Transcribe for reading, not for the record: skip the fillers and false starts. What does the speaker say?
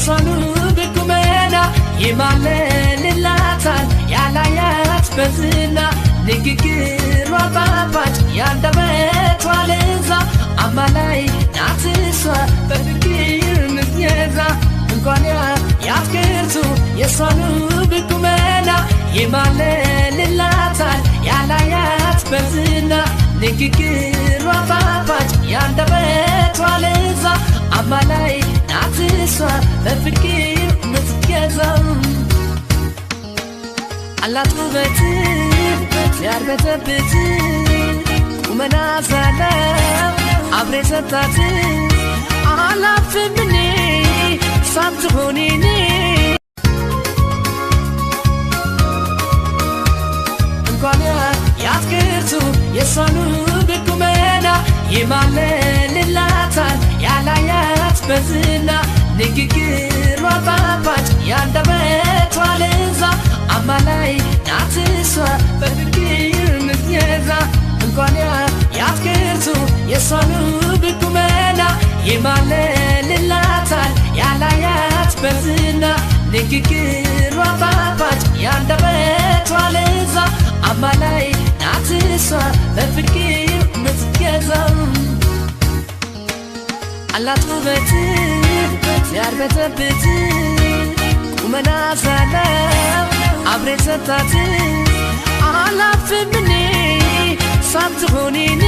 የሷኑ ብቁመና ይማለልላታል ያላያት በዝና ንግግሯ ጣፋጭ ያንደበቷ ለዛ አማላይ ናት እሷ በፍቅር ምትገዛ እንኳን ያፍቅርቱ የሷኑ ብቁመና ይማለልላታል ያላያት በዝና ንግግሯ ጣፋጭ ያንደበቷ ለዛ አማላይ ናት እሷ በፍቅር ምትገዛ አላት ውበት ያርበተበት ቁመና ሰላም አብሬ ሰጣት አላፍም እኔ ሳትሆን እኔ እንኳን ያፍቅርቱ የሷኑ ብቁመና ይማለልላታል ያላያት በዝና ንግግሯ ጣፋጭ ያንደበቷ ለዛ አማላይ ናት እሷ በፍቅር ምትገዛ እንኳን ያፍቅርቱ የሷኑ ብቁመና ይማለልላታል ያላያት በዝና ንግግሯ ጣፋጭ ያንደበቷ ለዛ አማላይ ናት እሷ በፍቅር ምትገዛ አላት ውበት ያርበተበት ቁመና ሰላም አብሬ ሰጣት አላፍም እኔ ሳትሆን እኔ